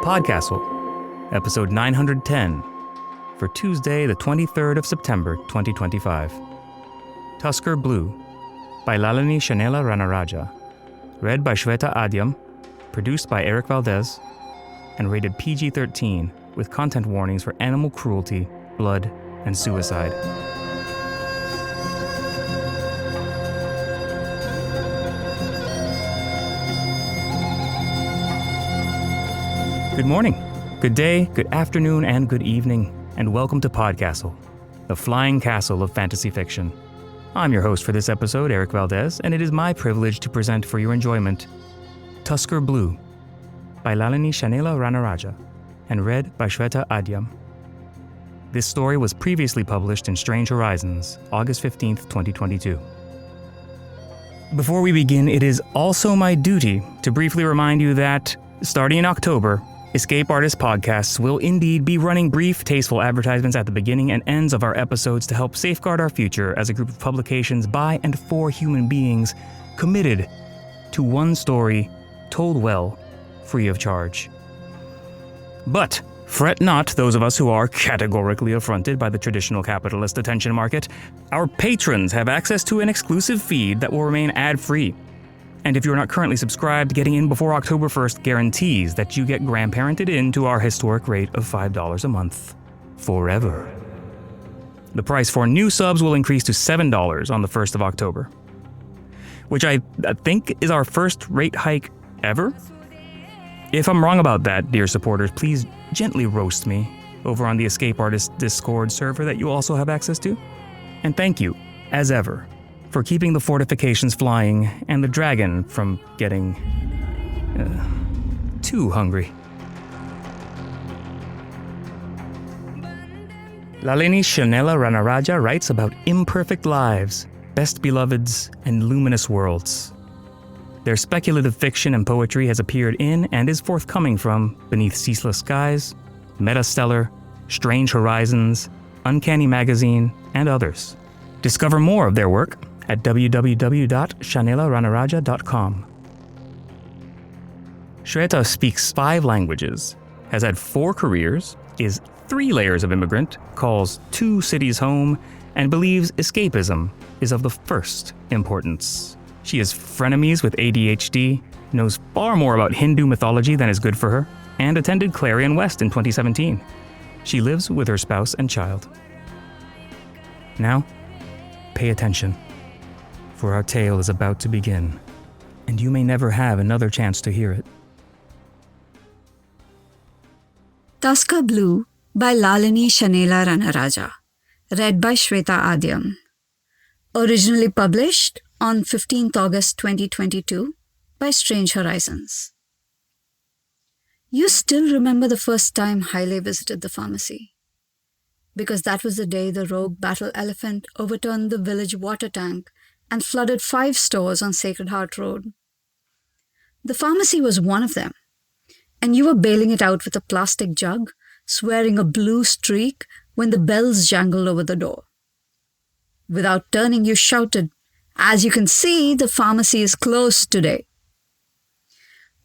PodCastle, episode 910, for Tuesday, the 23rd of September, 2025. Tusker Blue, by Lalini Shanela Ranaraja, read by Shweta Adyam, produced by Eric Valdes, and rated PG-13 with content warnings for animal cruelty, blood, and suicide. Good morning, good day, good afternoon, and good evening, and welcome to PodCastle, the flying castle of fantasy fiction. I'm your host for this episode, Eric Valdes, and it is my privilege to present for your enjoyment Tusker Blue by Lalini Shanela Ranaraja and read by Shweta Adyam. This story was previously published in Strange Horizons, August 15th, 2022. Before we begin, it is also my duty to briefly remind you that, starting in October, Escape Artist Podcasts will indeed be running brief, tasteful advertisements at the beginning and ends of our episodes to help safeguard our future as a group of publications by and for human beings committed to one story told well, free of charge. But fret not, those of us who are categorically affronted by the traditional capitalist attention market. Our patrons have access to an exclusive feed that will remain ad-free. And if you're not currently subscribed, getting in before October 1st guarantees that you get grandparented into our historic rate of $5 a month. Forever. The price for new subs will increase to $7 on the 1st of October. Which I think is our first rate hike ever? If I'm wrong about that, dear supporters, please gently roast me over on the Escape Artist Discord server that you also have access to. And thank you, as ever, for keeping the fortifications flying and the dragon from getting too hungry. Lalini Shanela Ranaraja writes about imperfect lives, best beloveds, and luminous worlds. Their speculative fiction and poetry has appeared in and is forthcoming from Beneath Ceaseless Skies, Metastellar, Strange Horizons, Uncanny Magazine, and others. Discover more of their work at www.shanelaranaraja.com. Shweta speaks 5 languages, has had 4 careers, is 3 layers of immigrant, calls 2 cities home, and believes escapism is of the first importance. She is frenemies with ADHD, knows far more about Hindu mythology than is good for her, and attended Clarion West in 2017. She lives with her spouse and child. Now, pay attention, for our tale is about to begin, and you may never have another chance to hear it. Tusker Blue by Lalini Shanela Ranaraja, read by Shweta Adyam. Originally published on 15th August 2022 by Strange Horizons. You still remember the first time Haile visited the pharmacy, because that was the day the rogue battle elephant overturned the village water tank and flooded 5 stores on Sacred Heart Road. The pharmacy was one of them, and you were bailing it out with a plastic jug, swearing a blue streak when the bells jangled over the door. Without turning, you shouted, "As you can see, the pharmacy is closed today."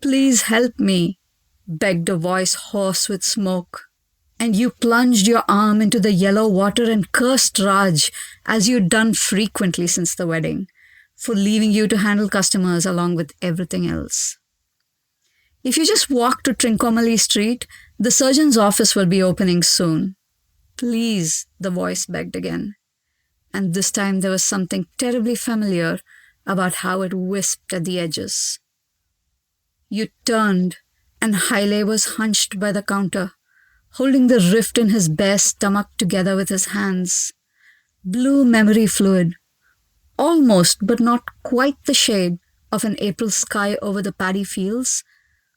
"Please help me," begged a voice hoarse with smoke. And you plunged your arm into the yellow water and cursed Raj, as you'd done frequently since the wedding, for leaving you to handle customers along with everything else. "If you just walk to Trincomalee Street, the surgeon's office will be opening soon. Please," the voice begged again. And this time there was something terribly familiar about how it wisped at the edges. You turned, and Haile was hunched by the counter, holding the rift in his bare stomach together with his hands. Blue memory fluid, almost but not quite the shade of an April sky over the paddy fields,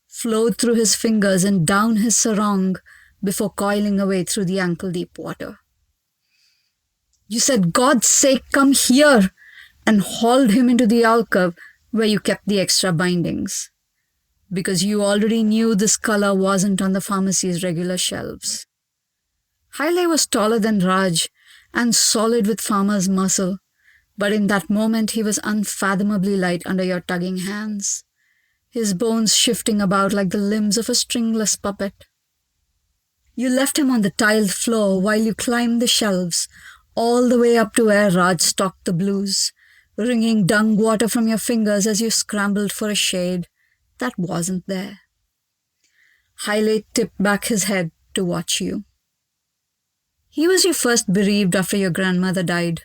flowed through his fingers and down his sarong before coiling away through the ankle-deep water. You said, "God's sake, come here," and hauled him into the alcove where you kept the extra bindings, because you already knew this color wasn't on the pharmacy's regular shelves. Haile was taller than Raj and solid with farmer's muscle, but in that moment he was unfathomably light under your tugging hands. his bones shifting about like the limbs of a stringless puppet. You left him on the tiled floor while you climbed the shelves, all the way up to where Raj stocked the blues, wringing dung water from your fingers as you scrambled for a shade that wasn't there. Haile tipped back his head to watch you. He was your first bereaved after your grandmother died.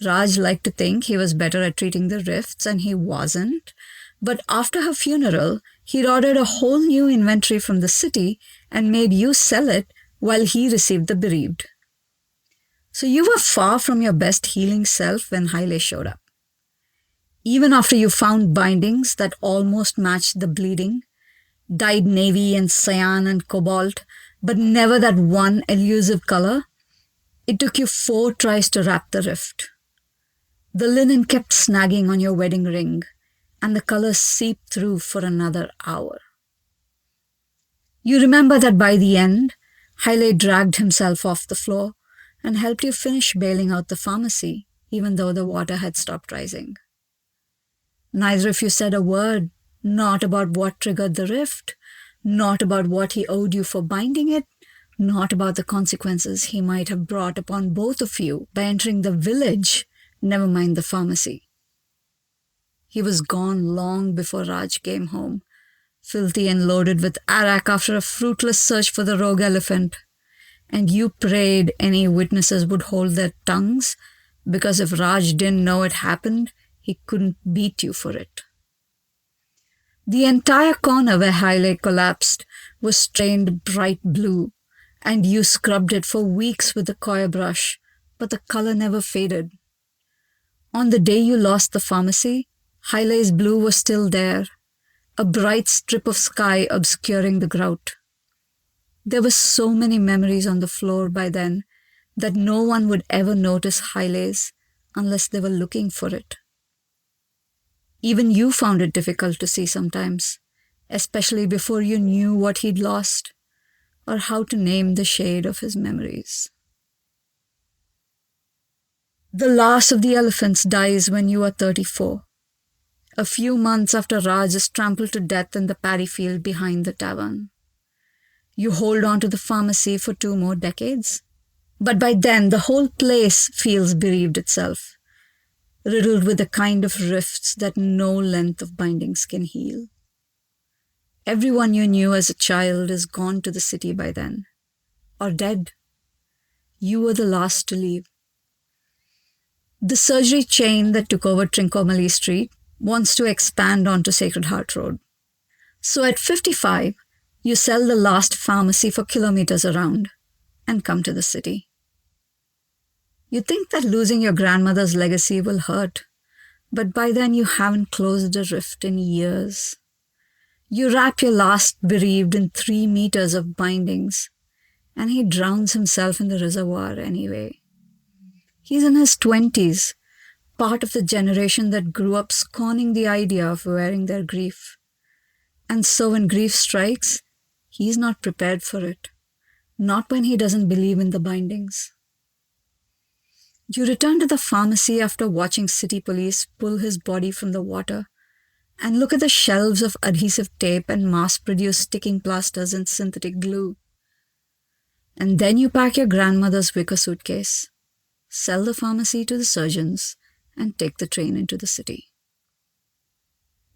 Raj liked to think he was better at treating the rifts, and he wasn't. But after her funeral, he ordered a whole new inventory from the city and made you sell it while he received the bereaved. So you were far from your best healing self when Haile showed up. Even after you found bindings that almost matched the bleeding, dyed navy and cyan and cobalt, but never that one elusive color, it took you 4 tries to wrap the rift. The linen kept snagging on your wedding ring, and the colors seeped through for another hour. You remember that by the end, Haile dragged himself off the floor and helped you finish bailing out the pharmacy, even though the water had stopped rising. Neither of you said a word, not about what triggered the rift, not about what he owed you for binding it, not about the consequences he might have brought upon both of you by entering the village, never mind the pharmacy. He was gone long before Raj came home, filthy and loaded with arak after a fruitless search for the rogue elephant, and you prayed any witnesses would hold their tongues, because if Raj didn't know it happened, he couldn't beat you for it. The entire corner where Haile collapsed was stained bright blue, and you scrubbed it for weeks with the coir brush, but the color never faded. On the day you lost the pharmacy, Haile's blue was still there, a bright strip of sky obscuring the grout. There were so many memories on the floor by then that no one would ever notice Haile's unless they were looking for it. Even you found it difficult to see sometimes, especially before you knew what he'd lost or how to name the shade of his memories. The last of the elephants dies when you are 34, a few months after Raj is trampled to death in the paddy field behind the tavern. You hold on to the pharmacy for 2 more decades, but by then the whole place feels bereaved itself, riddled with the kind of rifts that no length of bindings can heal. Everyone you knew as a child is gone to the city by then, or dead. You were the last to leave. The surgery chain that took over Trincomalee Street wants to expand onto Sacred Heart Road. So at 55, you sell the last pharmacy for kilometers around and come to the city. You think that losing your grandmother's legacy will hurt, but by then you haven't closed a rift in years. You wrap your last bereaved in 3 meters of bindings, and he drowns himself in the reservoir anyway. He's in his 20s, part of the generation that grew up scorning the idea of wearing their grief. And so when grief strikes, he's not prepared for it, not when he doesn't believe in the bindings. You return to the pharmacy after watching city police pull his body from the water and look at the shelves of adhesive tape and mass-produced sticking plasters and synthetic glue. And then you pack your grandmother's wicker suitcase, sell the pharmacy to the surgeons, and take the train into the city.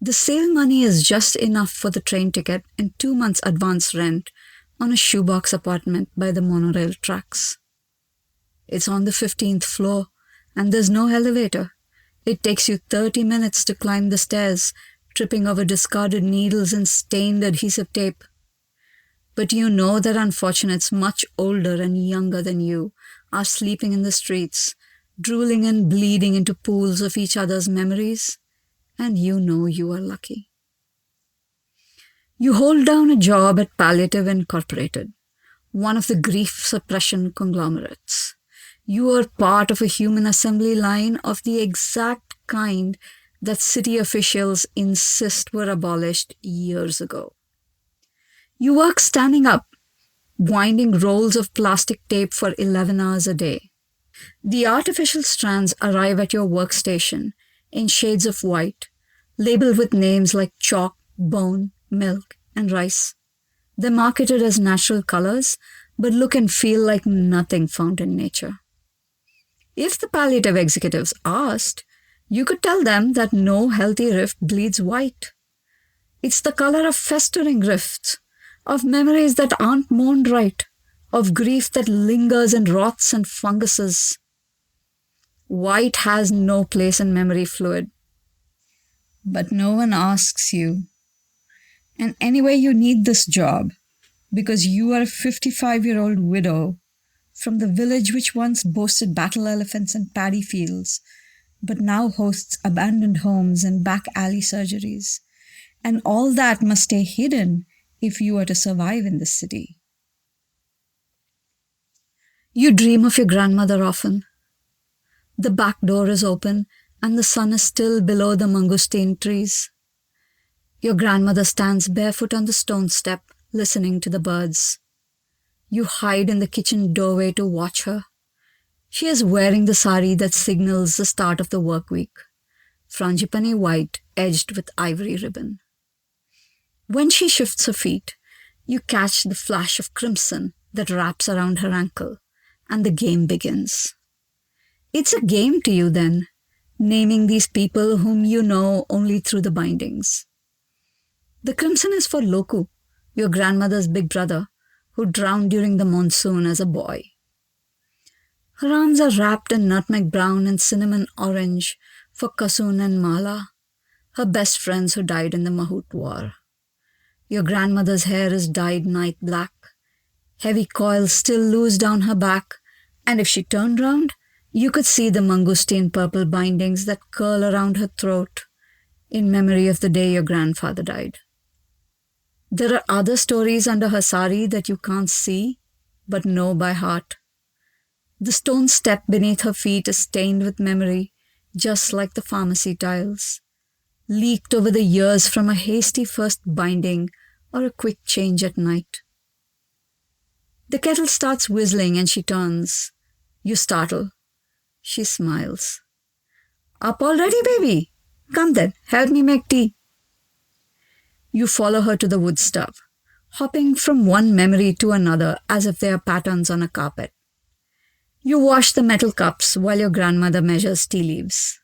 The sale money is just enough for the train ticket and 2 months advance rent on a shoebox apartment by the monorail tracks. It's on the 15th floor, and there's no elevator. It takes you 30 minutes to climb the stairs, tripping over discarded needles and stained adhesive tape. But you know that unfortunates much older and younger than you are sleeping in the streets, drooling and bleeding into pools of each other's memories, and you know you are lucky. You hold down a job at Palliative Incorporated, one of the grief suppression conglomerates. You are part of a human assembly line of the exact kind that city officials insist were abolished years ago. You work standing up, winding rolls of plastic tape for 11 hours a day. The artificial strands arrive at your workstation in shades of white, labeled with names like chalk bone, milk, and rice. They're marketed as natural colors, but look and feel like nothing found in nature. If the palliative executives asked, you could tell them that no healthy rift bleeds white. It's the color of festering rifts, of memories that aren't mourned right, of grief that lingers in rots and funguses. White has no place in memory fluid. But no one asks you. And anyway, you need this job because you are a 55-year-old widow from the village which once boasted battle elephants and paddy fields, but now hosts abandoned homes and back alley surgeries. And all that must stay hidden if you are to survive in this city. You dream of your grandmother often. The back door is open and the sun is still below the mangosteen trees. Your grandmother stands barefoot on the stone step, listening to the birds. You hide in the kitchen doorway to watch her. She is wearing the sari that signals the start of the work week, frangipani white edged with ivory ribbon. When she shifts her feet, you catch the flash of crimson that wraps around her ankle, and the game begins. It's a game to you then, naming these people whom you know only through the bindings. The crimson is for Loku, your grandmother's big brother, who drowned during the monsoon as a boy. Her arms are wrapped in nutmeg brown and cinnamon orange for Kasun and Mala, her best friends who died in the Mahut War. Your grandmother's hair is dyed night black. Heavy coils still loose down her back, and if she turned round, you could see the mangosteen purple bindings that curl around her throat in memory of the day your grandfather died. There are other stories under her sari that you can't see, but know by heart. The stone step beneath her feet is stained with memory, just like the pharmacy tiles, leaked over the years from a hasty first binding or a quick change at night. The kettle starts whistling and she turns. You startle. She smiles. Up already, baby? Come then, help me make tea. You follow her to the wood stove, hopping from one memory to another as if they are patterns on a carpet. You wash the metal cups while your grandmother measures tea leaves.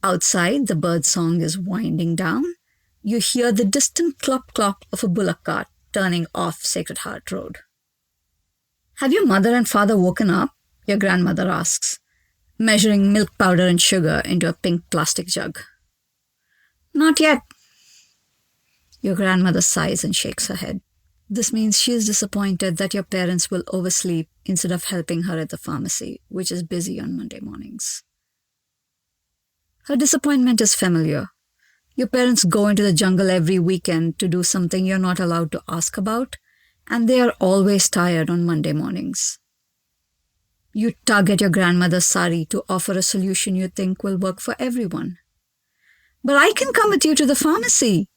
Outside, the bird song is winding down. You hear the distant clop-clop of a bullock cart turning off Sacred Heart Road. Have your mother and father woken up? Your grandmother asks, measuring milk powder and sugar into a pink plastic jug. Not yet. Your grandmother sighs and shakes her head. This means she is disappointed that your parents will oversleep instead of helping her at the pharmacy, which is busy on Monday mornings. Her disappointment is familiar. Your parents go into the jungle every weekend to do something you're not allowed to ask about, and they are always tired on Monday mornings. You tug at your grandmother's sari to offer a solution you think will work for everyone. But I can come with you to the pharmacy.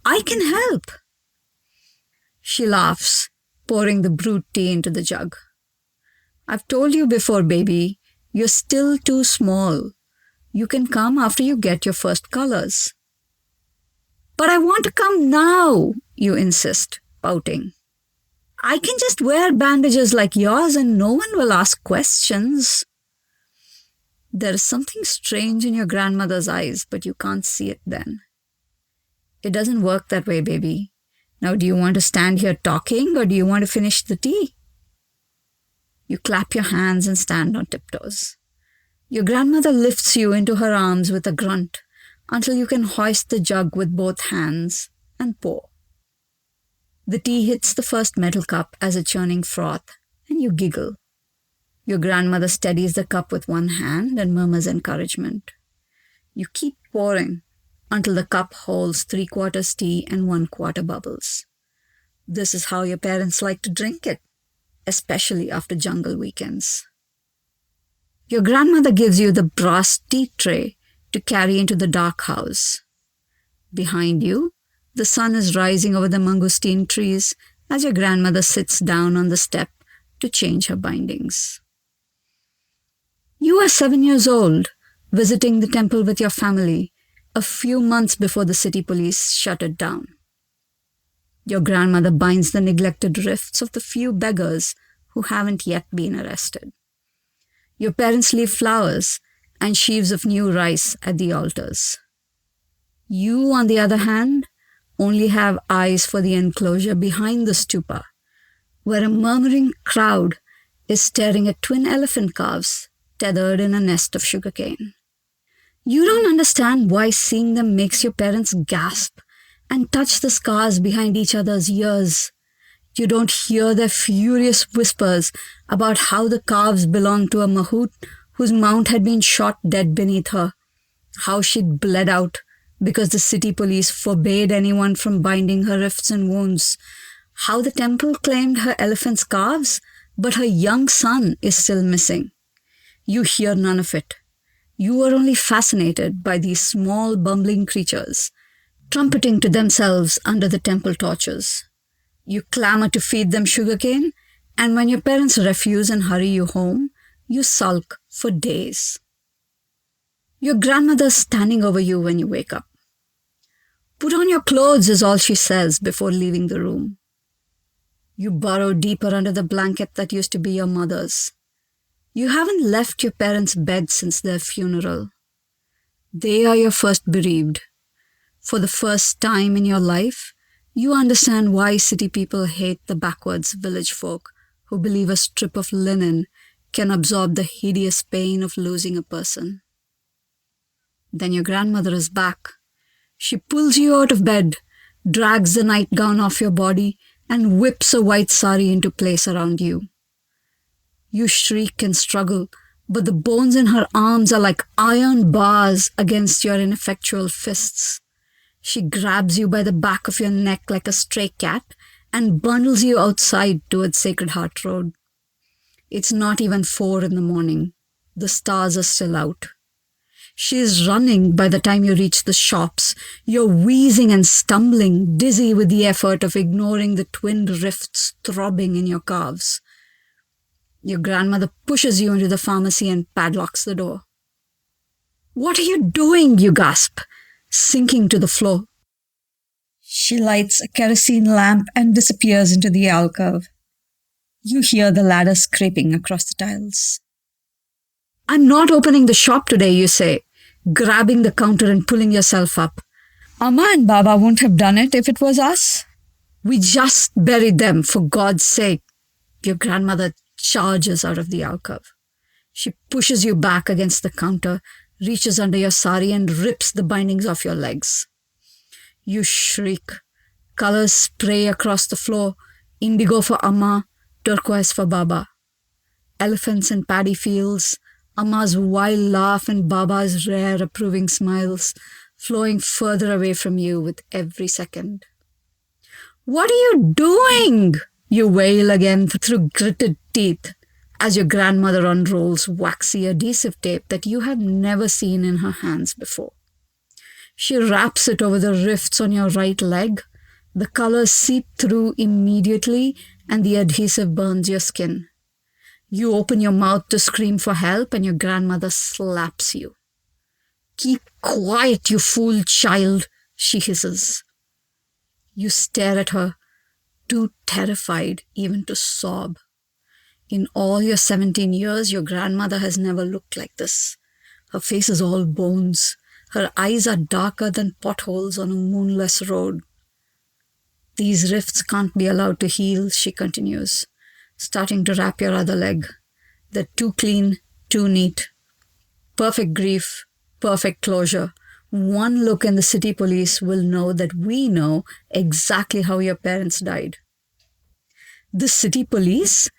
I can help. She laughs, pouring the brewed tea into the jug. I've told you before, baby, you're still too small. You can come after you get your first colors. But I want to come now, you insist, pouting. I can just wear bandages like yours and no one will ask questions. There is something strange in your grandmother's eyes, but you can't see it then. It doesn't work that way, baby. Now, do you want to stand here talking or do you want to finish the tea? You clap your hands and stand on tiptoes. Your grandmother lifts you into her arms with a grunt until you can hoist the jug with both hands and pour. The tea hits the first metal cup as a churning froth, and you giggle. Your grandmother steadies the cup with one hand and murmurs encouragement. You keep pouring until the cup holds 3/4 tea and 1/4 bubbles. This is how your parents like to drink it, especially after jungle weekends. Your grandmother gives you the brass tea tray to carry into the dark house. Behind you, the sun is rising over the mangosteen trees as your grandmother sits down on the step to change her bindings. You are 7 years old, visiting the temple with your family, a few months before the city police shut it down. Your grandmother binds the neglected rifts of the few beggars who haven't yet been arrested. Your parents leave flowers and sheaves of new rice at the altars. You, on the other hand, only have eyes for the enclosure behind the stupa, where a murmuring crowd is staring at twin elephant calves tethered in a nest of sugarcane. You don't understand why seeing them makes your parents gasp and touch the scars behind each other's ears. You don't hear their furious whispers about how the calves belong to a mahout whose mount had been shot dead beneath her, how she'd bled out because the city police forbade anyone from binding her rifts and wounds, how the temple claimed her elephant's calves, but her young son is still missing. You hear none of it. You are only fascinated by these small bumbling creatures, trumpeting to themselves under the temple torches. You clamor to feed them sugarcane, and when your parents refuse and hurry you home, you sulk for days. Your grandmother's standing over you when you wake up. Put on your clothes is all she says before leaving the room. You burrow deeper under the blanket that used to be your mother's. You haven't left your parents' bed since their funeral. They are your first bereaved. For the first time in your life, you understand why city people hate the backwards village folk who believe a strip of linen can absorb the hideous pain of losing a person. Then your grandmother is back. She pulls you out of bed, drags the nightgown off your body, and whips a white sari into place around you. You shriek and struggle, but the bones in her arms are like iron bars against your ineffectual fists. She grabs you by the back of your neck like a stray cat and bundles you outside towards Sacred Heart Road. It's not even 4 a.m. The stars are still out. She is running by the time you reach the shops. You're wheezing and stumbling, dizzy with the effort of ignoring the twin rifts throbbing in your calves. Your grandmother pushes you into the pharmacy and padlocks the door. "What are you doing?" you gasp, sinking to the floor. She lights a kerosene lamp and disappears into the alcove. You hear the ladder scraping across the tiles. "I'm not opening the shop today," you say, grabbing the counter and pulling yourself up. "Amma and Baba won't have done it if it was us. We just buried them, for God's sake." Your grandmother charges out of the alcove. She pushes you back against the counter, reaches under your sari and rips the bindings off your legs. You shriek. Colors spray across the floor. Indigo for Amma, turquoise for Baba. Elephants and paddy fields, Amma's wild laugh and Baba's rare approving smiles, flowing further away from you with every second. "What are you doing?" you wail again through gritted teeth as your grandmother unrolls waxy adhesive tape that you have never seen in her hands before. She wraps it over the rifts on your right leg. The colors seep through immediately and the adhesive burns your skin. You open your mouth to scream for help and your grandmother slaps you. "Keep quiet, you fool child," she hisses. You stare at her, too terrified even to sob. In all your 17 years, your grandmother has never looked like this. Her face is all bones. Her eyes are darker than potholes on a moonless road. "These rifts can't be allowed to heal," she continues, starting to wrap your other leg. "They're too clean, too neat. Perfect grief, perfect closure. One look in the city police will know that we know exactly how your parents died." "The city police?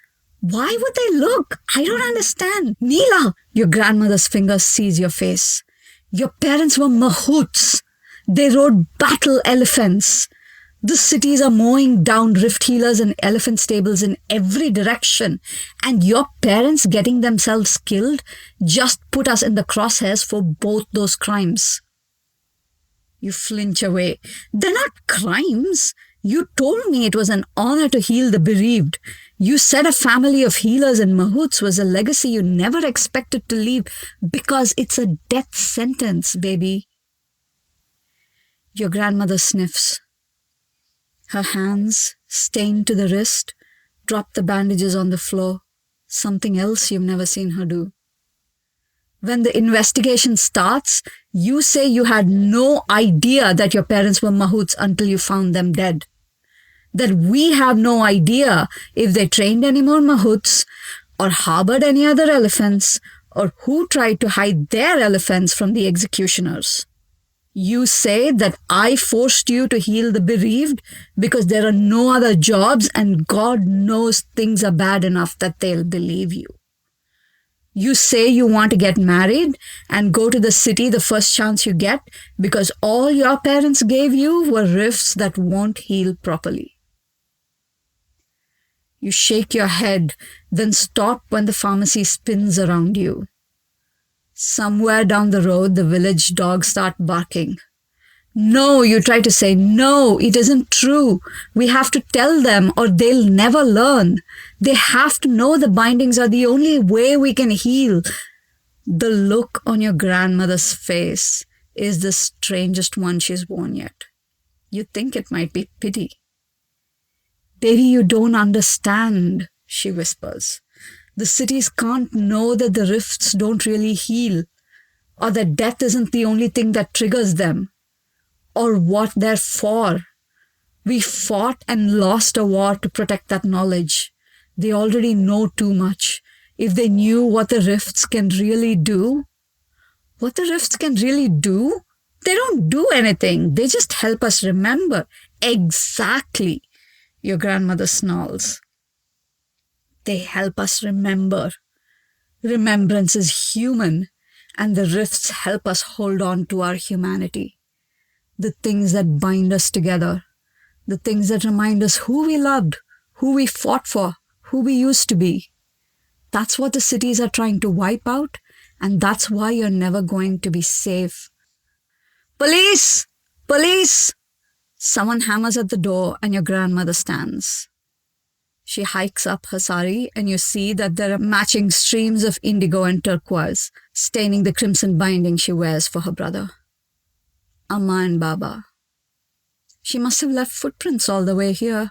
Why would they look? I don't understand." "Neela!" Your grandmother's fingers seize your face. "Your parents were mahouts. They rode battle elephants. The cities are mowing down rift healers and elephant stables in every direction. And your parents getting themselves killed just put us in the crosshairs for both those crimes." You flinch away. "They're not crimes. You told me it was an honor to heal the bereaved. You said a family of healers and mahouts was a legacy you never expected to leave because it's a death sentence, baby." Your grandmother sniffs. Her hands, stained to the wrist, drop the bandages on the floor. Something else you've never seen her do. When the investigation starts, you say you had no idea that your parents were mahouts until you found them dead. That we have no idea if they trained any more mahouts or harbored any other elephants or who tried to hide their elephants from the executioners. You say that I forced you to heal the bereaved because there are no other jobs and God knows things are bad enough that they'll believe you. You say you want to get married and go to the city the first chance you get because all your parents gave you were rifts that won't heal properly. You shake your head, then stop when the pharmacy spins around you. Somewhere down the road, the village dogs start barking. No, you try to say, no, it isn't true. We have to tell them or they'll never learn. They have to know the bindings are the only way we can heal. The look on your grandmother's face is the strangest one she's worn yet. You think it might be pity. Baby, you don't understand, she whispers. The cities can't know that the rifts don't really heal, or that death isn't the only thing that triggers them, or what they're for. We fought and lost a war to protect that knowledge. They already know too much. If they knew what the rifts can really do, what the rifts can really do? They don't do anything. They just help us remember. Exactly, your grandmother snarls. They help us remember. Remembrance is human, and the rifts help us hold on to our humanity. The things that bind us together, the things that remind us who we loved, who we fought for, who we used to be. That's what the cities are trying to wipe out, and that's why you're never going to be safe. Police! Police! Someone hammers at the door and your grandmother stands. She hikes up her sari and you see that there are matching streams of indigo and turquoise staining the crimson binding she wears for her brother. Amma and Baba. She must have left footprints all the way here,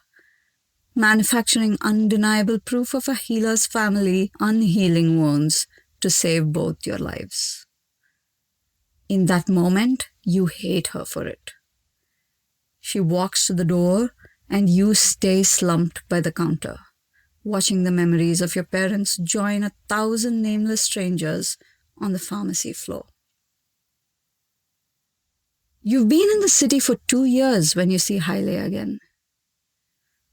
manufacturing undeniable proof of a healer's family unhealing wounds to save both your lives. In that moment, you hate her for it. She walks to the door and you stay slumped by the counter, watching the memories of your parents join 1,000 nameless strangers on the pharmacy floor. You've been in the city for 2 years when you see Haile again.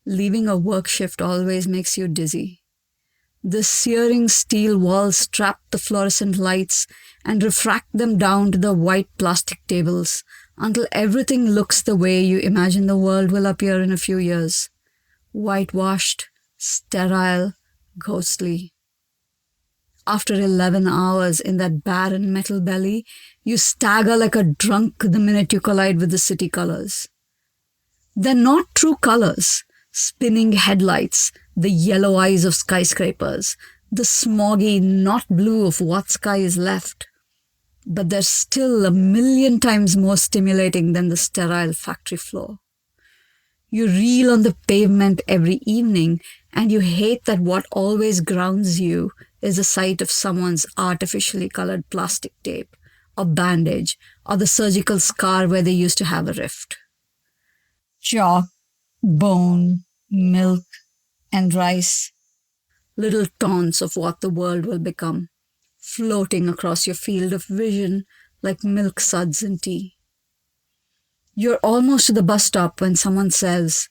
Leaving a work shift always makes you dizzy. The searing steel walls trap the fluorescent lights and refract them down to the white plastic tables until everything looks the way you imagine the world will appear in a few years. Whitewashed, sterile, ghostly. After 11 hours in that barren metal belly, you stagger like a drunk the minute you collide with the city colors. They're not true colors. Spinning headlights, the yellow eyes of skyscrapers, the smoggy not blue of what sky is left. But they're still 1,000,000 times more stimulating than the sterile factory floor. You reel on the pavement every evening, and you hate that what always grounds you is the sight of someone's artificially colored plastic tape, or bandage, or the surgical scar where they used to have a rift. Chalk, bone, milk, and rice. Little taunts of what the world will become, floating across your field of vision like milk suds in tea. You're almost to the bus stop when someone says,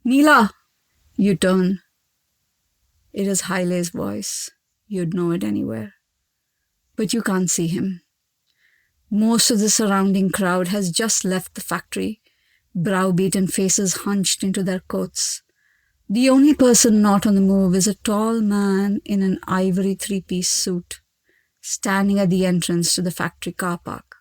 "Neela!" You turn. It is Haile's voice. You'd know it anywhere. But you can't see him. Most of the surrounding crowd has just left the factory, brow-beaten faces hunched into their coats. The only person not on the move is a tall man in an ivory three-piece suit, standing at the entrance to the factory car park.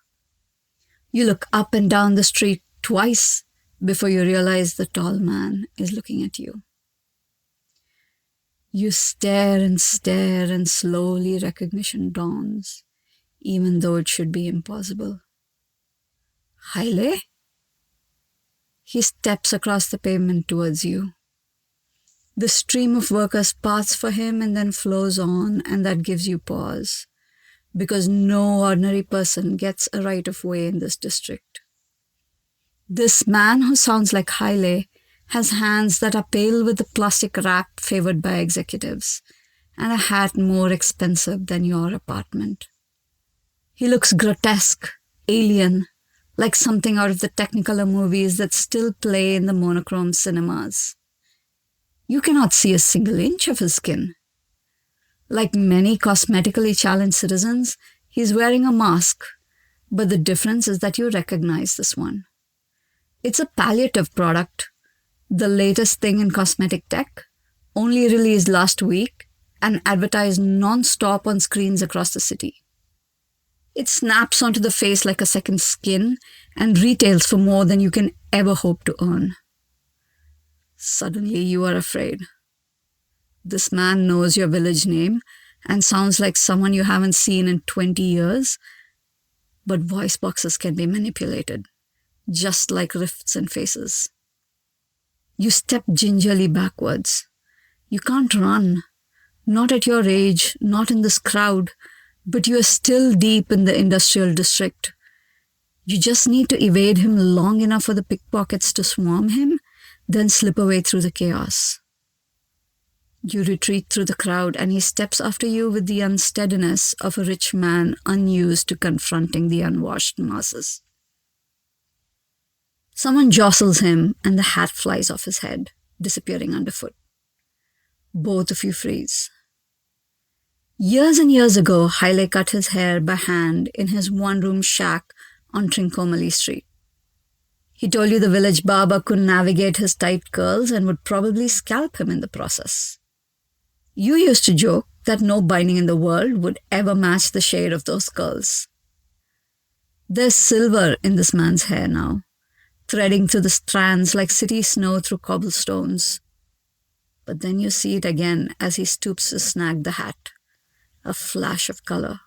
You look up and down the street twice before you realize the tall man is looking at you. You stare, and slowly recognition dawns, even though it should be impossible. Haile? He steps across the pavement towards you. The stream of workers parts for him and then flows on, and that gives you pause, because no ordinary person gets a right of way in this district. This man who sounds like Haile has hands that are pale with the plastic wrap favored by executives, and a hat more expensive than your apartment. He looks grotesque, alien, like something out of the Technicolor movies that still play in the monochrome cinemas. You cannot see a single inch of his skin. Like many cosmetically challenged citizens, he's wearing a mask, but the difference is that you recognize this one. It's a palliative product, the latest thing in cosmetic tech, only released last week and advertised non-stop on screens across the city. It snaps onto the face like a second skin and retails for more than you can ever hope to earn. Suddenly you are afraid. This man knows your village name and sounds like someone you haven't seen in 20 years, but voice boxes can be manipulated, just like rifts in faces. You step gingerly backwards. You can't run. Not at your age, not in this crowd, but you are still deep in the industrial district. You just need to evade him long enough for the pickpockets to swarm him, then slip away through the chaos. You retreat through the crowd and he steps after you with the unsteadiness of a rich man unused to confronting the unwashed masses. Someone jostles him and the hat flies off his head, disappearing underfoot. Both of you freeze. Years and years ago, Haile cut his hair by hand in his one-room shack on Trincomalee Street. He told you the village barber couldn't navigate his tight curls and would probably scalp him in the process. You used to joke that no binding in the world would ever match the shade of those curls. There's silver in this man's hair now, threading through the strands like city snow through cobblestones. But then you see it again as he stoops to snag the hat. A flash of color.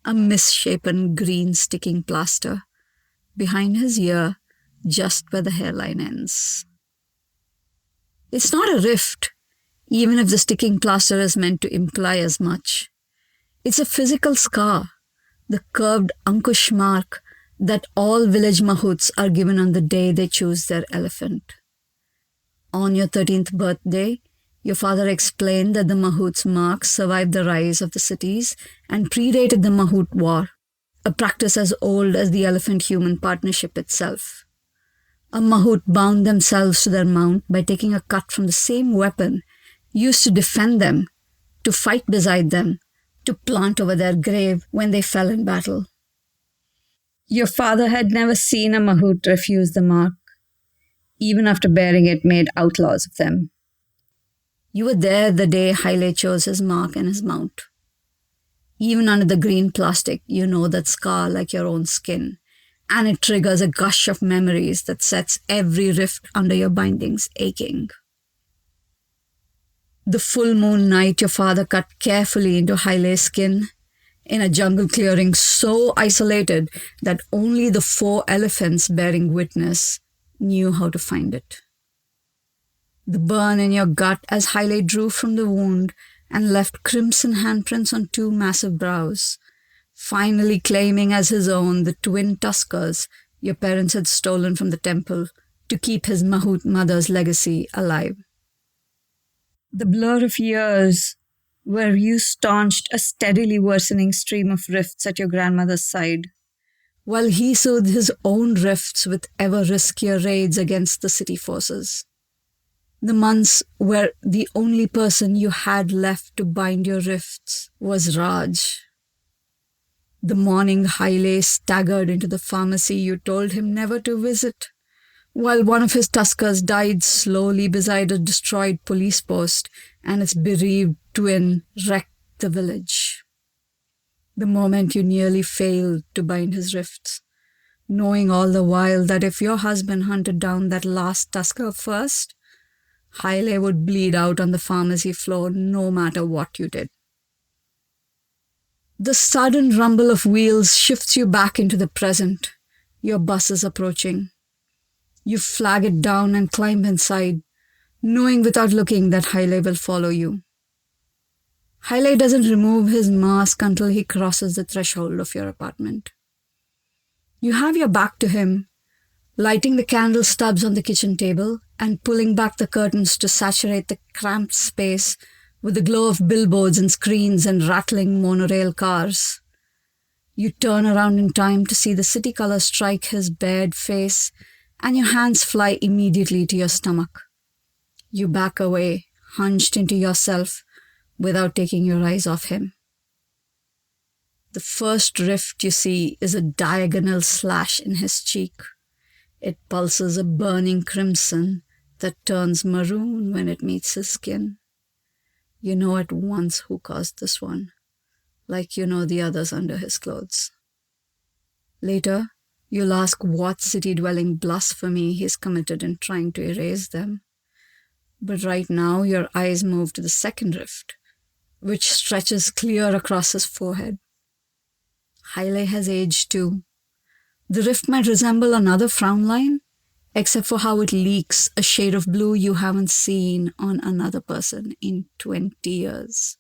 A misshapen green sticking plaster behind his ear, just where the hairline ends. It's not a rift, even if the sticking plaster is meant to imply as much. It's a physical scar, the curved Ankush mark that all village mahouts are given on the day they choose their elephant. On your 13th birthday, your father explained that the mahout's marks survived the rise of the cities and predated the mahout war, a practice as old as the elephant-human partnership itself. A mahout bound themselves to their mount by taking a cut from the same weapon used to defend them, to fight beside them, to plant over their grave when they fell in battle. Your father had never seen a mahout refuse the mark, even after bearing it made outlaws of them. You were there the day Haile chose his mark and his mount. Even under the green plastic, you know that scar like your own skin, and it triggers a gush of memories that sets every rift under your bindings aching. The full moon night your father cut carefully into Haile's skin, in a jungle clearing so isolated that only the 4 elephants bearing witness knew how to find it. The burn in your gut as Haile drew from the wound and left crimson handprints on 2 massive brows, finally claiming as his own the twin Tuskers your parents had stolen from the temple to keep his mahout mother's legacy alive. The blur of years where you staunched a steadily worsening stream of rifts at your grandmother's side, while he soothed his own rifts with ever riskier raids against the city forces. The months where the only person you had left to bind your rifts was Raj. The morning Haile staggered into the pharmacy you told him never to visit, while one of his Tuskers died slowly beside a destroyed police post and its bereaved twin wrecked the village. The moment you nearly failed to bind his rifts, knowing all the while that if your husband hunted down that last Tusker first, Haile would bleed out on the pharmacy floor no matter what you did. The sudden rumble of wheels shifts you back into the present. Your bus is approaching. You flag it down and climb inside, knowing without looking that Haile will follow you. Haile doesn't remove his mask until he crosses the threshold of your apartment. You have your back to him, lighting the candle stubs on the kitchen table and pulling back the curtains to saturate the cramped space with the glow of billboards and screens and rattling monorail cars. You turn around in time to see the city color strike his bared face, and your hands fly immediately to your stomach. You back away, hunched into yourself, without taking your eyes off him. The first rift you see is a diagonal slash in his cheek. It pulses a burning crimson that turns maroon when it meets his skin. You know at once who caused this one, like you know the others under his clothes. Later, you'll ask what city-dwelling blasphemy he's committed in trying to erase them. But right now, your eyes move to the second rift, which stretches clear across his forehead. Haile has aged too. The rift might resemble another frown line, except for how it leaks a shade of blue you haven't seen on another person in 20 years.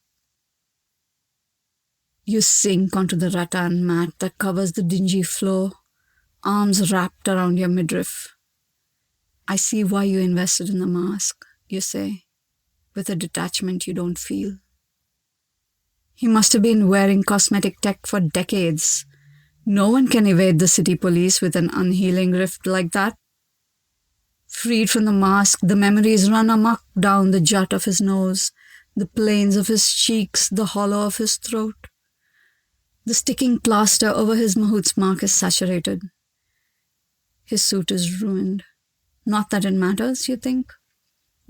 You sink onto the rattan mat that covers the dingy floor, arms wrapped around your midriff. I see why you invested in the mask, you say, with a detachment you don't feel. He must have been wearing cosmetic tech for decades. No one can evade the city police with an unhealing rift like that. Freed from the mask, the memories run amok down the jut of his nose, the planes of his cheeks, the hollow of his throat. The sticking plaster over his mahout's mark is saturated. His suit is ruined. Not that it matters, you think?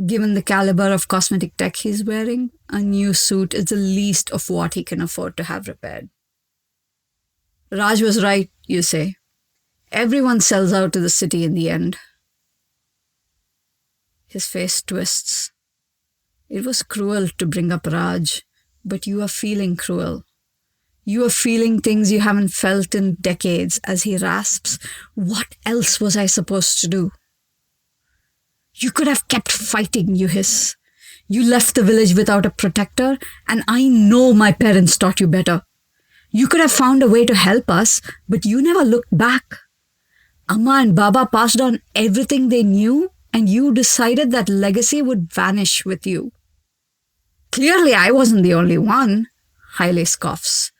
Given the caliber of cosmetic tech he's wearing, a new suit is the least of what he can afford to have repaired. Raj was right, you say. Everyone sells out to the city in the end. His face twists. It was cruel to bring up Raj, but you are feeling cruel. You are feeling things you haven't felt in decades as he rasps, "What else was I supposed to do?" "You could have kept fighting," you hiss. "You left the village without a protector, and I know my parents taught you better. You could have found a way to help us, but you never looked back. Amma and Baba passed on everything they knew, and you decided that legacy would vanish with you." "Clearly, I wasn't the only one," Haile scoffs.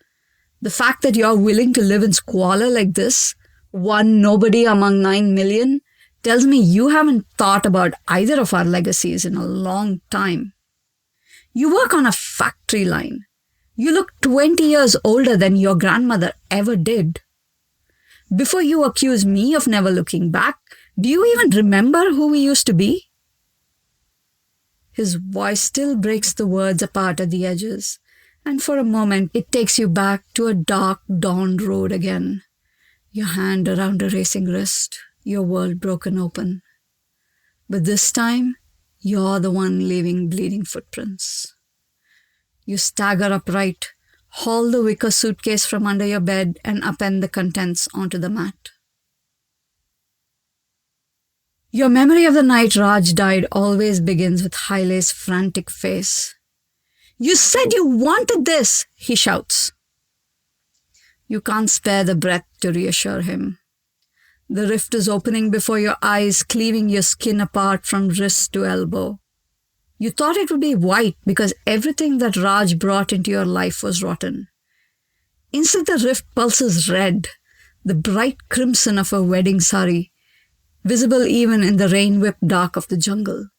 "The fact that you're willing to live in squalor like this, one nobody among 9 million, tells me you haven't thought about either of our legacies in a long time. You work on a factory line. You look 20 years older than your grandmother ever did. Before you accuse me of never looking back, do you even remember who we used to be?" His voice still breaks the words apart at the edges, and for a moment it takes you back to a dark dawn road again. Your hand around a racing wrist, your world broken open. But this time, you're the one leaving bleeding footprints. You stagger upright, haul the wicker suitcase from under your bed, and append the contents onto the mat. Your memory of the night Raj died always begins with Haile's frantic face. "You said you wanted this," he shouts. You can't spare the breath to reassure him. The rift is opening before your eyes, cleaving your skin apart from wrist to elbow. You thought it would be white because everything that Raj brought into your life was rotten. Instead, the rift pulses red, the bright crimson of a wedding sari, visible even in the rain-whipped dark of the jungle.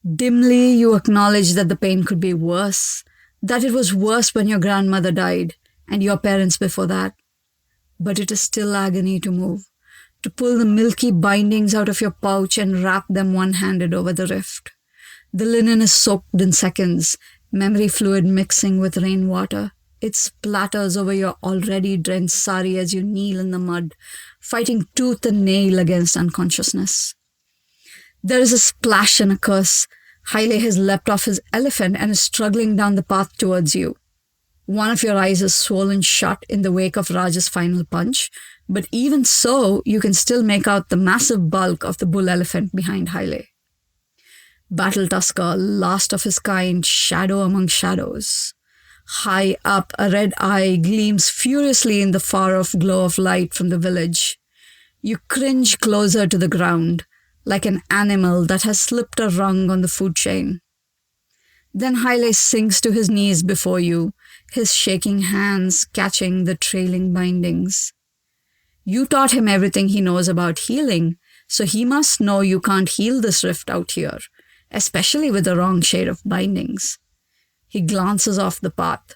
Dimly, you acknowledge that the pain could be worse, that it was worse when your grandmother died, and your parents before that. But it is still agony to move, to pull the milky bindings out of your pouch and wrap them one-handed over the rift. The linen is soaked in seconds, memory fluid mixing with rainwater. It splatters over your already drenched sari as you kneel in the mud, fighting tooth and nail against unconsciousness. There is a splash and a curse. Haile has leapt off his elephant and is struggling down the path towards you. One of your eyes is swollen shut in the wake of Raj's final punch, but even so, you can still make out the massive bulk of the bull elephant behind Haile. Battle Tusker, last of his kind, shadow among shadows. High up, a red eye gleams furiously in the far-off glow of light from the village. You cringe closer to the ground, like an animal that has slipped a rung on the food chain. Then Haile sinks to his knees before you, his shaking hands catching the trailing bindings. You taught him everything he knows about healing, so he must know you can't heal this rift out here, especially with the wrong shade of bindings. He glances off the path.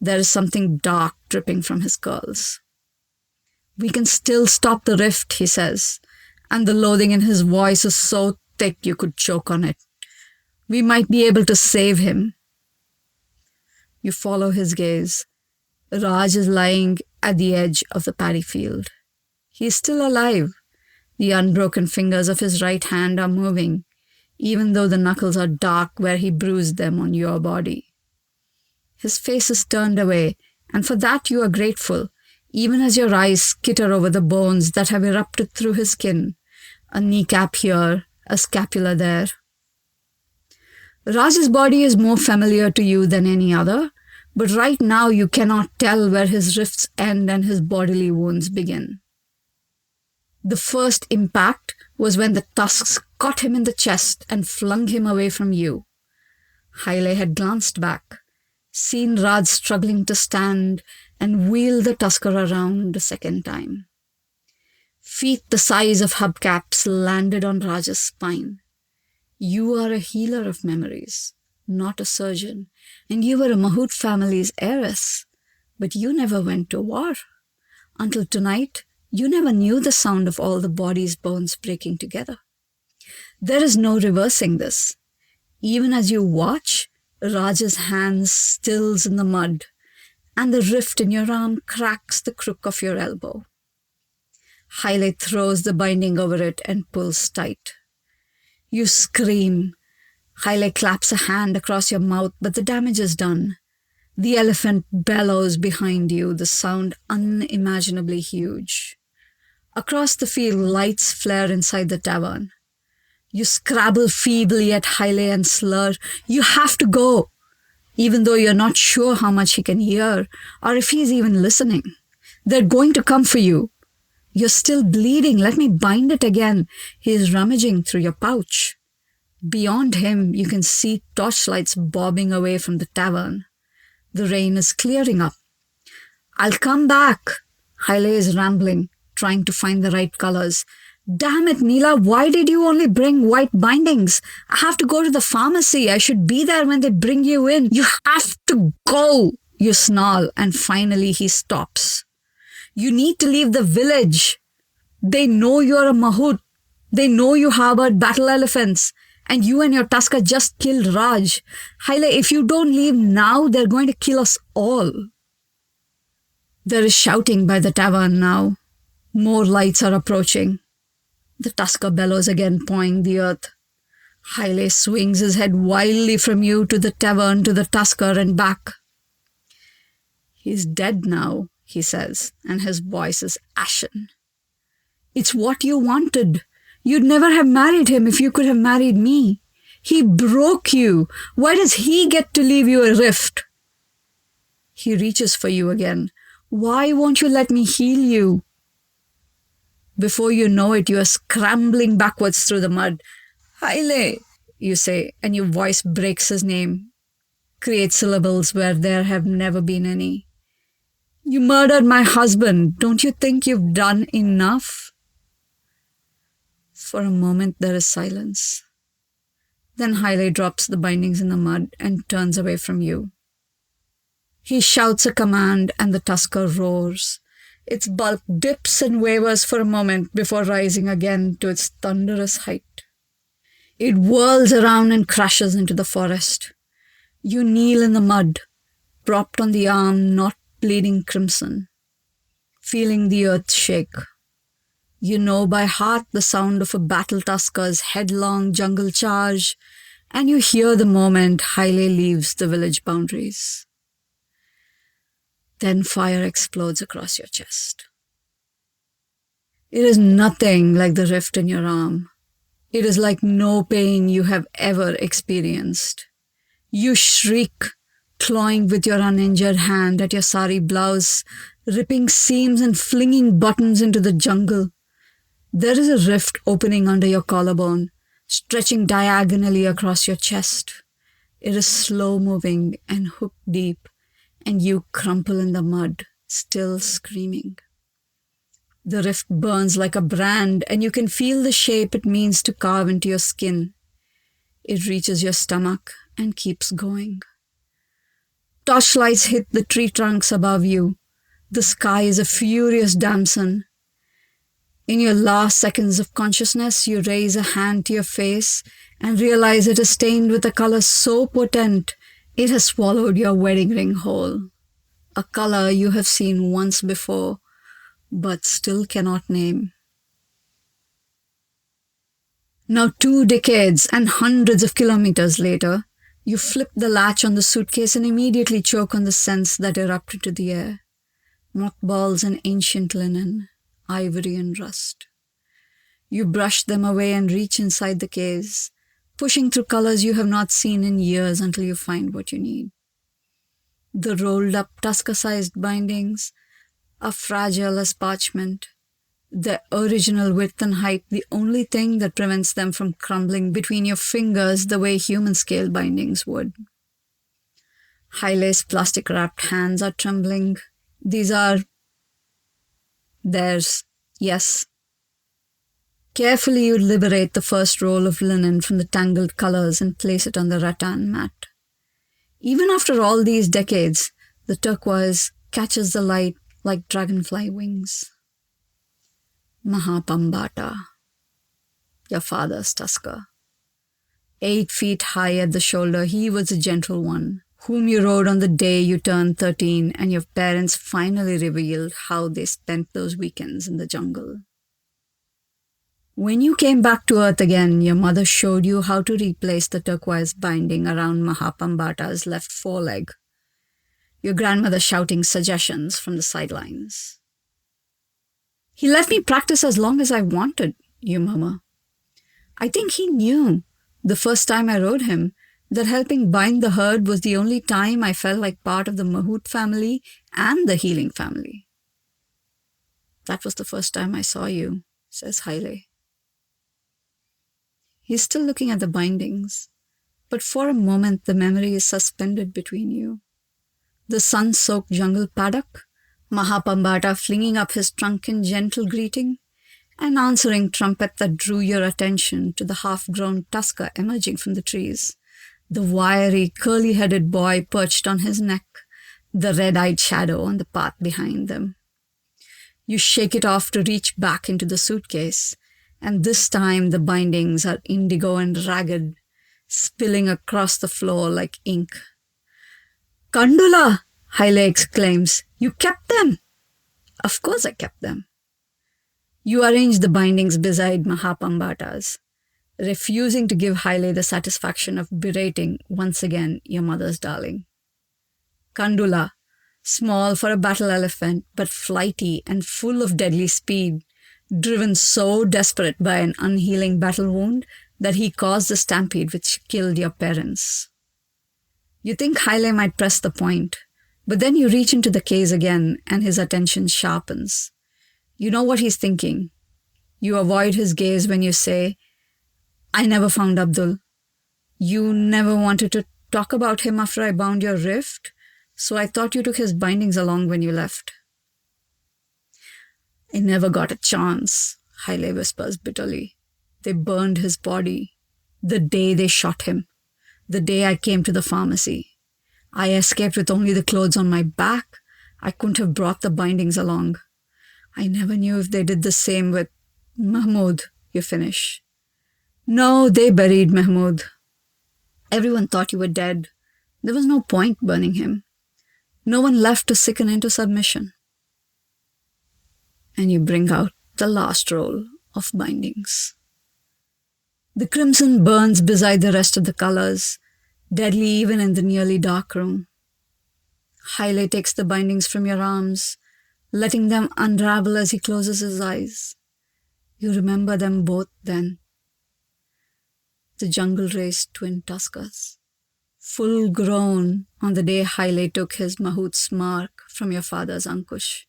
There is something dark dripping from his curls. We can still stop the rift, he says, and the loathing in his voice is so thick you could choke on it. We might be able to save him. You follow his gaze. Raj is lying at the edge of the paddy field. He is still alive. The unbroken fingers of his right hand are moving, even though the knuckles are dark where he bruised them on your body. His face is turned away, and for that you are grateful, even as your eyes skitter over the bones that have erupted through his skin, a kneecap here, a scapula there. Raj's body is more familiar to you than any other, but right now you cannot tell where his rifts end and his bodily wounds begin. The first impact was when the tusks caught him in the chest and flung him away from you. Haile had glanced back, seen Raj struggling to stand, and wheeled the tusker around a second time. Feet the size of hubcaps landed on Raj's spine. You are a healer of memories, not a surgeon, and you were a Mahout family's heiress, but you never went to war. Until tonight, you never knew the sound of all the body's bones breaking together. There is no reversing this. Even as you watch, Raj's hand stills in the mud, and the rift in your arm cracks the crook of your elbow. Haile throws the binding over it and pulls tight. You scream. Haile claps a hand across your mouth, but the damage is done. The elephant bellows behind you, the sound unimaginably huge. Across the field, lights flare inside the tavern. You scrabble feebly at Haile and slur, "You have to go," even though you're not sure how much he can hear or if he's even listening. They're going to come for you. You're still bleeding. Let me bind it again. He is rummaging through your pouch. Beyond him, you can see torchlights bobbing away from the tavern. The rain is clearing up. "I'll come back." Haile is rambling, trying to find the right colors. "Damn it, Neela, why did you only bring white bindings? I have to go to the pharmacy. I should be there when they bring you in. You have to go," you snarl, and finally he stops. "You need to leave the village. They know you're a Mahout. They know you harbored battle elephants, and you and your Tusker just killed Raj. Haile, if you don't leave now, they're going to kill us all." There is shouting by the tavern now. More lights are approaching. The Tusker bellows again, pawing the earth. Haile swings his head wildly from you to the tavern to the Tusker and back. "He's dead now," he says, and his voice is ashen. "It's what you wanted. You'd never have married him if you could have married me. He broke you. Why does he get to leave you a rift?" He reaches for you again. "Why won't you let me heal you?" Before you know it, you are scrambling backwards through the mud. "Haile," you say, and your voice breaks his name, creates syllables where there have never been any. "You murdered my husband. Don't you think you've done enough?" For a moment, there is silence. Then Haile drops the bindings in the mud and turns away from you. He shouts a command and the Tusker roars. Its bulk dips and wavers for a moment before rising again to its thunderous height. It whirls around and crashes into the forest. You kneel in the mud, propped on the arm not bleeding crimson, feeling the earth shake. You know by heart the sound of a battle Tusker's headlong jungle charge, and you hear the moment Haile leaves the village boundaries. Then fire explodes across your chest. It is nothing like the rift in your arm. It is like no pain you have ever experienced. You shriek, clawing with your uninjured hand at your sari blouse, ripping seams and flinging buttons into the jungle. There is a rift opening under your collarbone, stretching diagonally across your chest. It is slow-moving and hook-deep, and you crumple in the mud, still screaming. The rift burns like a brand, and you can feel the shape it means to carve into your skin. It reaches your stomach and keeps going. Torchlights hit the tree trunks above you. The sky is a furious damson. In your last seconds of consciousness, you raise a hand to your face and realize it is stained with a color so potent it has swallowed your wedding ring whole. A color you have seen once before, but still cannot name. Now 2 decades and hundreds of kilometers later, you flip the latch on the suitcase and immediately choke on the scents that erupt into the air. Mothballs and ancient linen, ivory and rust. You brush them away and reach inside the case, pushing through colors you have not seen in years until you find what you need. The rolled up Tusker-sized bindings are fragile as parchment, their original width and height the only thing that prevents them from crumbling between your fingers the way human scale bindings would. High-lace plastic-wrapped hands are trembling. These are theirs, yes. Carefully you liberate the first roll of linen from the tangled colors and place it on the rattan mat. Even after all these decades, the turquoise catches the light like dragonfly wings. Mahapambata, your father's Tusker. 8 feet high at the shoulder, he was a gentle one, whom you rode on the day you turned 13 and your parents finally revealed how they spent those weekends in the jungle. When you came back to Earth again, your mother showed you how to replace the turquoise binding around Mahapambata's left foreleg, your grandmother shouting suggestions from the sidelines. He let me practice as long as I wanted, you murmur. I think he knew, the first time I rode him, that helping bind the herd was the only time I felt like part of the Mahout family and the healing family. That was the first time I saw you, says Haile. He's still looking at the bindings, but for a moment the memory is suspended between you. The sun-soaked jungle paddock, Mahapambata flinging up his trunk in gentle greeting, an answering trumpet that drew your attention to the half-grown Tusker emerging from the trees, the wiry, curly-headed boy perched on his neck, the red-eyed shadow on the path behind them. You shake it off to reach back into the suitcase, and this time the bindings are indigo and ragged, spilling across the floor like ink. Kandula! Haile exclaims. You kept them! Of course I kept them. You arrange the bindings beside Mahapambata's, refusing to give Haile the satisfaction of berating once again your mother's darling. Kandula, small for a battle elephant, but flighty and full of deadly speed, driven so desperate by an unhealing battle wound that he caused the stampede which killed your parents. You think Haile might press the point, but then you reach into the case again and his attention sharpens. You know what he's thinking. You avoid his gaze when you say, I never found Abdul. You never wanted to talk about him after I bound your rift, so I thought you took his bindings along when you left. I never got a chance, Haile whispers bitterly. They burned his body. The day they shot him. The day I came to the pharmacy. I escaped with only the clothes on my back. I couldn't have brought the bindings along. I never knew if they did the same with Mahmoud, you finish. No, they buried Mahmoud. Everyone thought you were dead. There was no point burning him. No one left to sicken into submission. And you bring out the last roll of bindings. The crimson burns beside the rest of the colors, deadly even in the nearly dark room. Haile takes the bindings from your arms, letting them unravel as he closes his eyes. You remember them both then. The jungle raised twin tuskers, full grown on the day Haile took his Mahout's mark from your father's Ankush.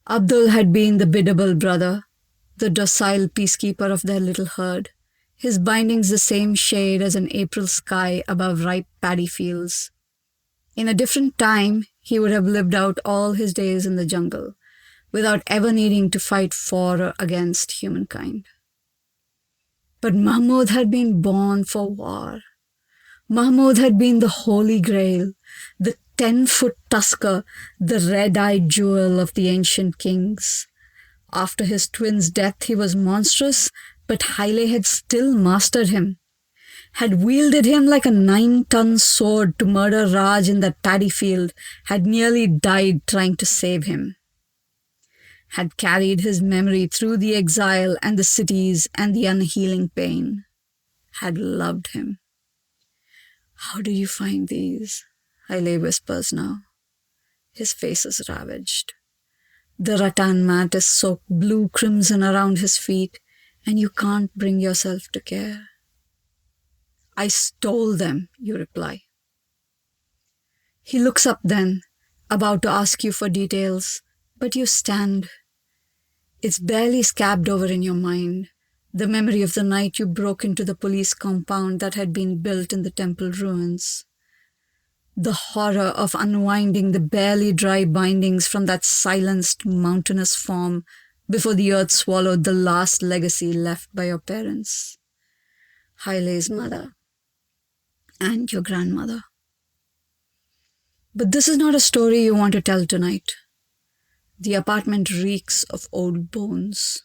Abdul had been the biddable brother, the docile peacekeeper of their little herd, his bindings the same shade as an April sky above ripe paddy fields. In a different time, he would have lived out all his days in the jungle, without ever needing to fight for or against humankind. But Mahmud had been born for war. Mahmud had been the holy grail, the 10-foot tusker, the red-eyed jewel of the ancient kings. After his twin's death, he was monstrous, but Haile had still mastered him, had wielded him like a 9-ton sword to murder Raj in that paddy field, had nearly died trying to save him, had carried his memory through the exile and the cities and the unhealing pain, had loved him. How do you find these? Haile whispers now. His face is ravaged. The rattan mat is soaked blue crimson around his feet, and you can't bring yourself to care. I stole them, you reply. He looks up then, about to ask you for details, but you stand. It's barely scabbed over in your mind, the memory of the night you broke into the police compound that had been built in the temple ruins. The horror of unwinding the barely dry bindings from that silenced mountainous form before the earth swallowed the last legacy left by your parents, Haile's mother, and your grandmother. But this is not a story you want to tell tonight. The apartment reeks of old bones.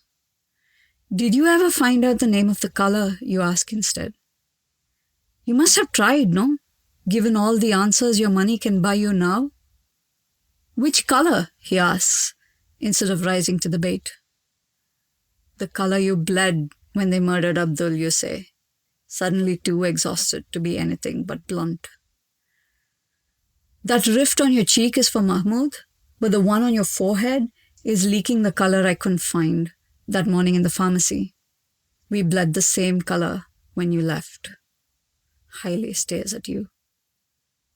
Did you ever find out the name of the color, you ask instead? You must have tried, no? Given all the answers your money can buy you now? Which color, he asks, instead of rising to the bait. The color you bled when they murdered Abdul, you say, suddenly too exhausted to be anything but blunt. That rift on your cheek is for Mahmud, but the one on your forehead is leaking the color I couldn't find that morning in the pharmacy. We bled the same color when you left. Haile stares at you.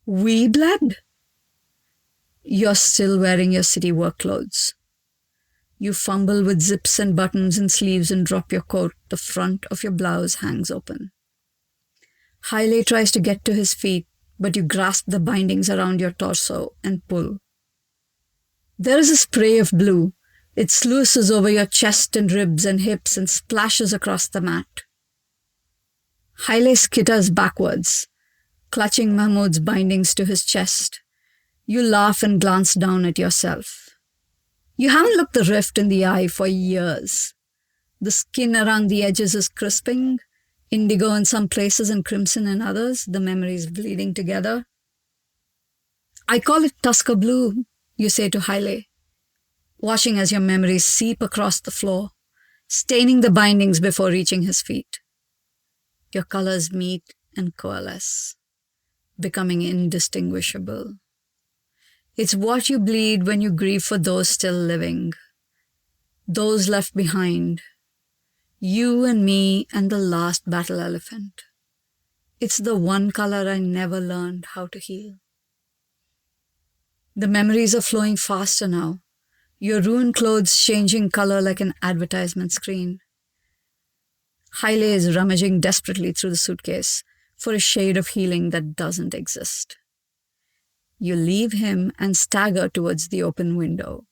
We bled? You're still wearing your city work clothes. You fumble with zips and buttons and sleeves and drop your coat. The front of your blouse hangs open. Haile tries to get to his feet, but you grasp the bindings around your torso and pull. There is a spray of blue. It sluices over your chest and ribs and hips and splashes across the mat. Haile skitters backwards, clutching Mahmud's bindings to his chest. You laugh and glance down at yourself. You haven't looked the rift in the eye for years. The skin around the edges is crisping, indigo in some places and crimson in others, the memories bleeding together. I call it Tusker blue, you say to Haile, watching as your memories seep across the floor, staining the bindings before reaching his feet. Your colors meet and coalesce, becoming indistinguishable. It's what you bleed when you grieve for those still living, those left behind, you and me and the last battle elephant. It's the one color I never learned how to heal. The memories are flowing faster now, your ruined clothes changing color like an advertisement screen. Haile is rummaging desperately through the suitcase for a shade of healing that doesn't exist. You leave him and stagger towards the open window,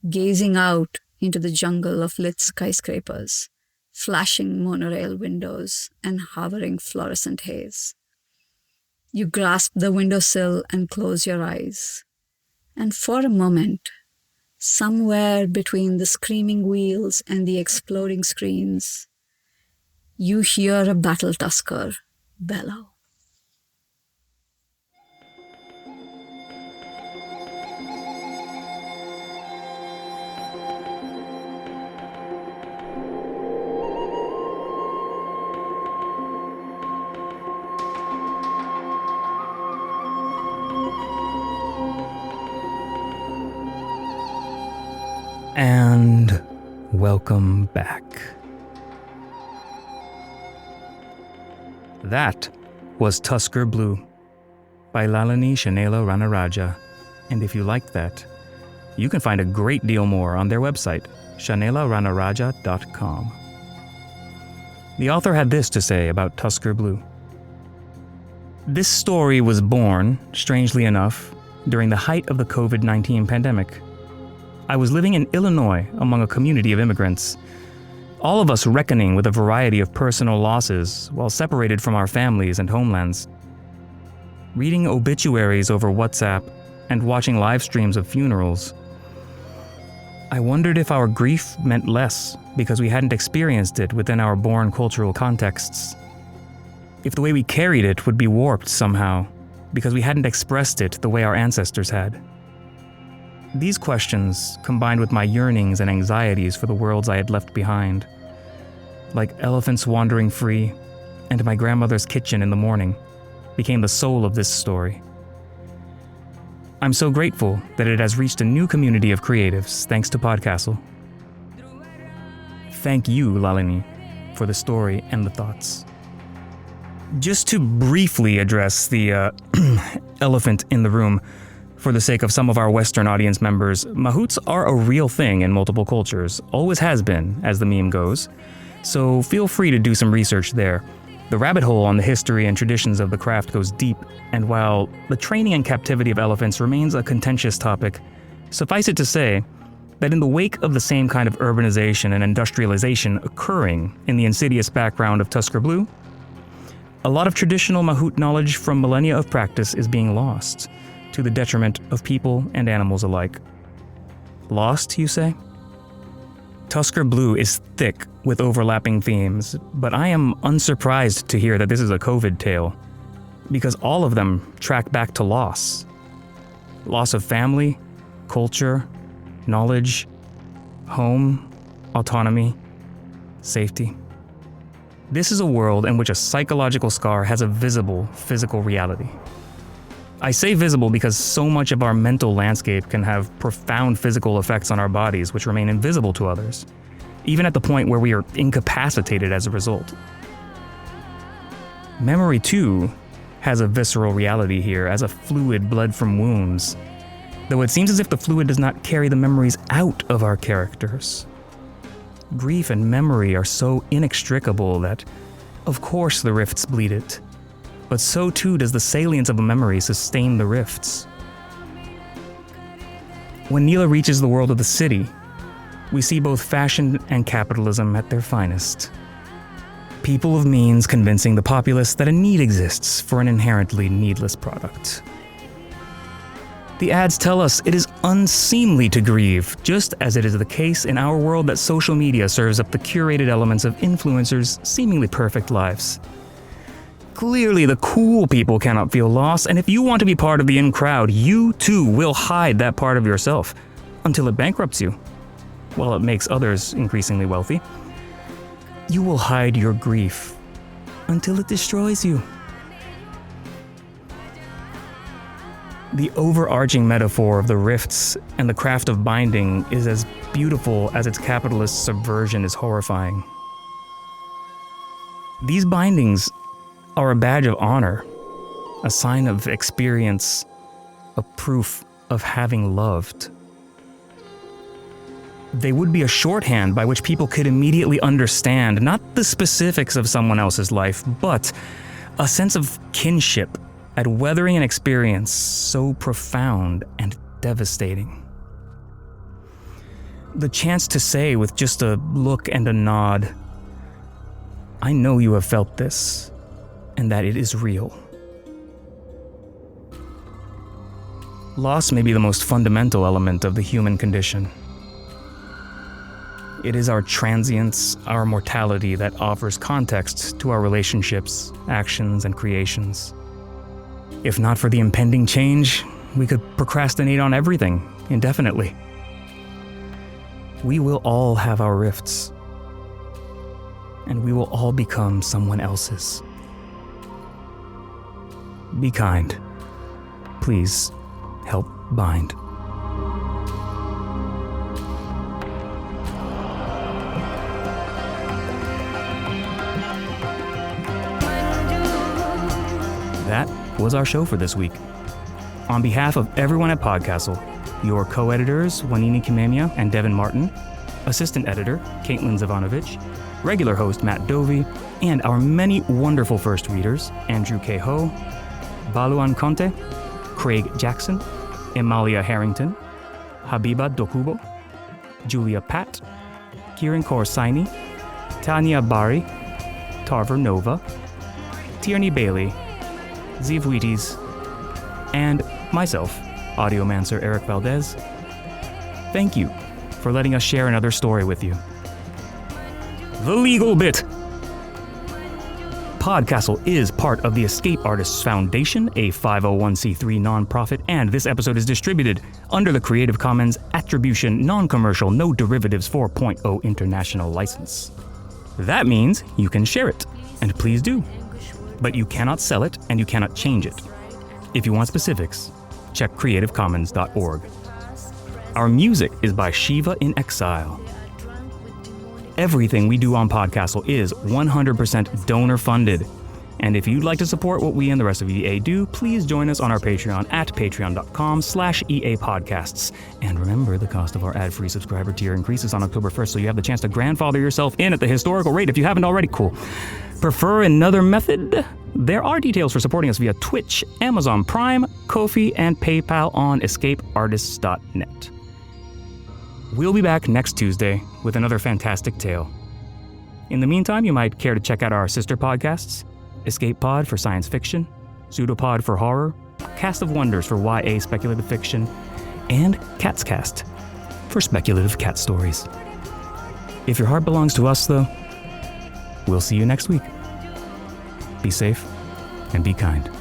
gazing out into the jungle of lit skyscrapers, flashing monorail windows, and hovering fluorescent haze. You grasp the windowsill and close your eyes. And for a moment, somewhere between the screaming wheels and the exploding screens, you hear a battle tusker bellow. And welcome back. That was Tusker Blue by Lalani Shanela Ranaraja. And if you liked that, you can find a great deal more on their website, shanelaranaraja.com. The author had this to say about Tusker Blue. This story was born, strangely enough, during the height of the COVID-19 pandemic. I was living in Illinois among a community of immigrants, all of us reckoning with a variety of personal losses while separated from our families and homelands. Reading obituaries over WhatsApp and watching live streams of funerals, I wondered if our grief meant less because we hadn't experienced it within our born cultural contexts. If the way we carried it would be warped somehow because we hadn't expressed it the way our ancestors had. These questions, combined with my yearnings and anxieties for the worlds I had left behind, like elephants wandering free and my grandmother's kitchen in the morning, became the soul of this story. I'm so grateful that it has reached a new community of creatives thanks to PodCastle. Thank you, Lalani, for the story and the thoughts. Just to briefly address the elephant in the room, for the sake of some of our Western audience members, mahouts are a real thing in multiple cultures, always has been, as the meme goes, so feel free to do some research there. The rabbit hole on the history and traditions of the craft goes deep, and while the training and captivity of elephants remains a contentious topic, suffice it to say that in the wake of the same kind of urbanization and industrialization occurring in the insidious background of Tusker Blue, a lot of traditional mahout knowledge from millennia of practice is being lost, to the detriment of people and animals alike. Lost, you say? Tusker Blue is thick with overlapping themes, but I am unsurprised to hear that this is a COVID tale, because all of them track back to loss. Loss of family, culture, knowledge, home, autonomy, safety. This is a world in which a psychological scar has a visible physical reality. I say visible because so much of our mental landscape can have profound physical effects on our bodies which remain invisible to others, even at the point where we are incapacitated as a result. Memory, too, has a visceral reality here as a fluid bled from wounds, though it seems as if the fluid does not carry the memories out of our characters. Grief and memory are so inextricable that, of course, the rifts bleed it. But so too does the salience of a memory sustain the rifts. When Neela reaches the world of the city, we see both fashion and capitalism at their finest. People of means convincing the populace that a need exists for an inherently needless product. The ads tell us it is unseemly to grieve, just as it is the case in our world that social media serves up the curated elements of influencers' seemingly perfect lives. Clearly, the cool people cannot feel loss, and if you want to be part of the in crowd, you too will hide that part of yourself until it bankrupts you, while it makes others increasingly wealthy. You will hide your grief until it destroys you. The overarching metaphor of the rifts and the craft of binding is as beautiful as its capitalist subversion is horrifying. These bindings are a badge of honor, a sign of experience, a proof of having loved. They would be a shorthand by which people could immediately understand not the specifics of someone else's life, but a sense of kinship at weathering an experience so profound and devastating. The chance to say with just a look and a nod, "I know you have felt this, and that it is real." Loss may be the most fundamental element of the human condition. It is our transience, our mortality that offers context to our relationships, actions, and creations. If not for the impending change, we could procrastinate on everything indefinitely. We will all have our rifts, and we will all become someone else's. Be kind. Please help bind. That was our show for this week. On behalf of everyone at PodCastle, your co-editors, Wanini Kimemia and Devin Martin, assistant editor, Caitlin Zavanovich, regular host, Matt Dovey, and our many wonderful first readers, Andrew K. Ho, Baluan Conte, Craig Jackson, Emalia Harrington, Habiba Dokubo, Julia Pat, Kieran Corsaini, Tanya Bari, Tarver Nova, Tierney Bailey, Zeev Wheaties, and myself, Audiomancer Eric Valdes. Thank you for letting us share another story with you. The legal bit. PodCastle is part of the Escape Artists Foundation, a 501c3 nonprofit, and this episode is distributed under the Creative Commons Attribution Non-Commercial No Derivatives 4.0 International License. That means you can share it, and please do. But you cannot sell it, and you cannot change it. If you want specifics, check creativecommons.org. Our music is by Shiva in Exile. Everything we do on PodCastle is 100% donor-funded. And if you'd like to support what we and the rest of EA do, please join us on our Patreon at patreon.com/EAPodcasts. And remember, the cost of our ad-free subscriber tier increases on October 1st, so you have the chance to grandfather yourself in at the historical rate if you haven't already. Cool. Prefer another method? There are details for supporting us via Twitch, Amazon Prime, Ko-fi, and PayPal on escapeartists.net. We'll be back next Tuesday with another fantastic tale. In the meantime, you might care to check out our sister podcasts, Escape Pod for science fiction, Pseudopod for horror, Cast of Wonders for YA speculative fiction, and Cat's Cast for speculative cat stories. If your heart belongs to us, though, we'll see you next week. Be safe and be kind.